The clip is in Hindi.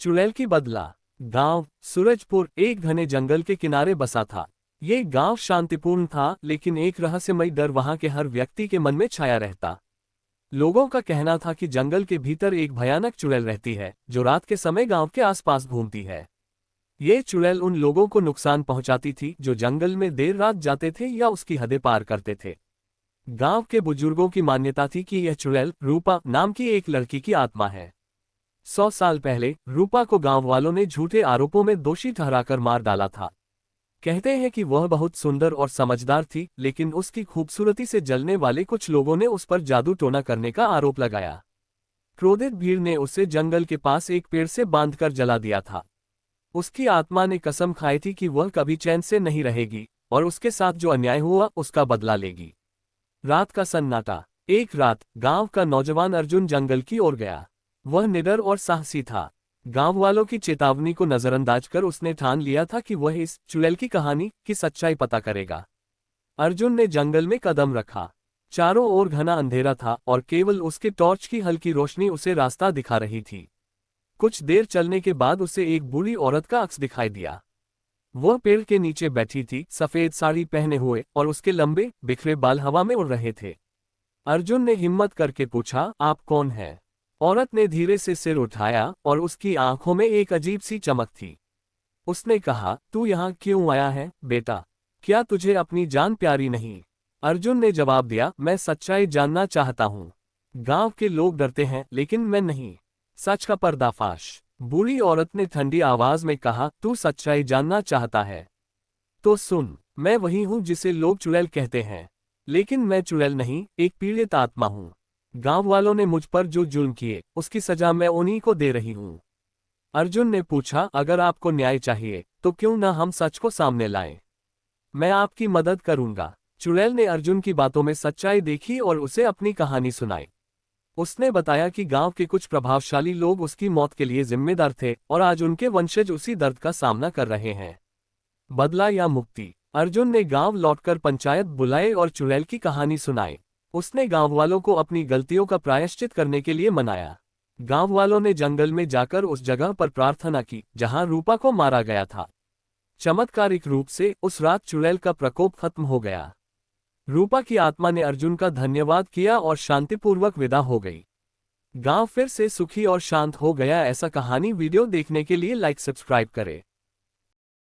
चुड़ैल की बदला। गांव सूरजपुर एक घने जंगल के किनारे बसा था। ये गांव शांतिपूर्ण था, लेकिन एक रहस्यमय डर वहां के हर व्यक्ति के मन में छाया रहता। लोगों का कहना था कि जंगल के भीतर एक भयानक चुड़ैल रहती है, जो रात के समय गांव के आसपास घूमती है। ये चुड़ैल उन लोगों को नुकसान पहुंचाती थी जो जंगल में देर रात जाते थे या उसकी हदें पार करते थे। गांव के बुजुर्गों की मान्यता थी कि यह चुड़ैल रूपा नाम की एक लड़की की आत्मा है। 100 साल पहले रूपा को गांव वालों ने झूठे आरोपों में दोषी ठहराकर मार डाला था। कहते हैं कि वह बहुत सुंदर और समझदार थी, लेकिन उसकी खूबसूरती से जलने वाले कुछ लोगों ने उस पर जादू टोना करने का आरोप लगाया। क्रोधित भीड़ ने उसे जंगल के पास एक पेड़ से बांधकर जला दिया था। उसकी आत्मा ने कसम खाई थी कि वह कभी चैन से नहीं रहेगी और उसके साथ जो अन्याय हुआ उसका बदला लेगी। रात का सन्नाटा। एक रात गांव का नौजवान अर्जुन जंगल की ओर गया। वह निडर और साहसी था। गांव वालों की चेतावनी को नजरअंदाज कर उसने ठान लिया था कि वह इस चुड़ैल की कहानी की सच्चाई पता करेगा। अर्जुन ने जंगल में कदम रखा। चारों ओर घना अंधेरा था और केवल उसके टॉर्च की हल्की रोशनी उसे रास्ता दिखा रही थी। कुछ देर चलने के बाद उसे एक बूढ़ी औरत का अक्स दिखाई दिया। वह पेड़ के नीचे बैठी थी, सफेद साड़ी पहने हुए, और उसके लंबे बिखरे बाल हवा में उड़ रहे थे। अर्जुन ने हिम्मत करके पूछा, आप कौन हैं? औरत ने धीरे से सिर उठाया और उसकी आंखों में एक अजीब सी चमक थी। उसने कहा, तू यहाँ क्यों आया है बेटा? क्या तुझे अपनी जान प्यारी नहीं? अर्जुन ने जवाब दिया, मैं सच्चाई जानना चाहता हूँ। गांव के लोग डरते हैं, लेकिन मैं नहीं। सच का पर्दाफाश। बूढ़ी औरत ने ठंडी आवाज में कहा, तू सच्चाई जानना चाहता है तो सुन, मैं वही हूँ जिसे लोग चुड़ैल कहते हैं, लेकिन मैं चुड़ैल नहीं, एक पीड़ित आत्मा हूँ। गांव वालों ने मुझ पर जो जुल्म किए उसकी सजा मैं उन्हीं को दे रही हूँ। अर्जुन ने पूछा, अगर आपको न्याय चाहिए तो क्यों न हम सच को सामने लाएं? मैं आपकी मदद करूंगा। चुड़ैल ने अर्जुन की बातों में सच्चाई देखी और उसे अपनी कहानी सुनाई। उसने बताया कि गांव के कुछ प्रभावशाली लोग उसकी मौत के लिए जिम्मेदार थे और आज उनके वंशज उसी दर्द का सामना कर रहे हैं। बदला या मुक्ति। अर्जुन ने गांव लौटकर पंचायत बुलाए और चुड़ैल की कहानी सुनाई। उसने गांव वालों को अपनी गलतियों का प्रायश्चित करने के लिए मनाया। गांव वालों ने जंगल में जाकर उस जगह पर प्रार्थना की जहां रूपा को मारा गया था। चमत्कारिक रूप से उस रात चुड़ैल का प्रकोप खत्म हो गया। रूपा की आत्मा ने अर्जुन का धन्यवाद किया और शांतिपूर्वक विदा हो गई। गांव फिर से सुखी और शांत हो गया। ऐसा कहानी वीडियो देखने के लिए लाइक सब्सक्राइब करें।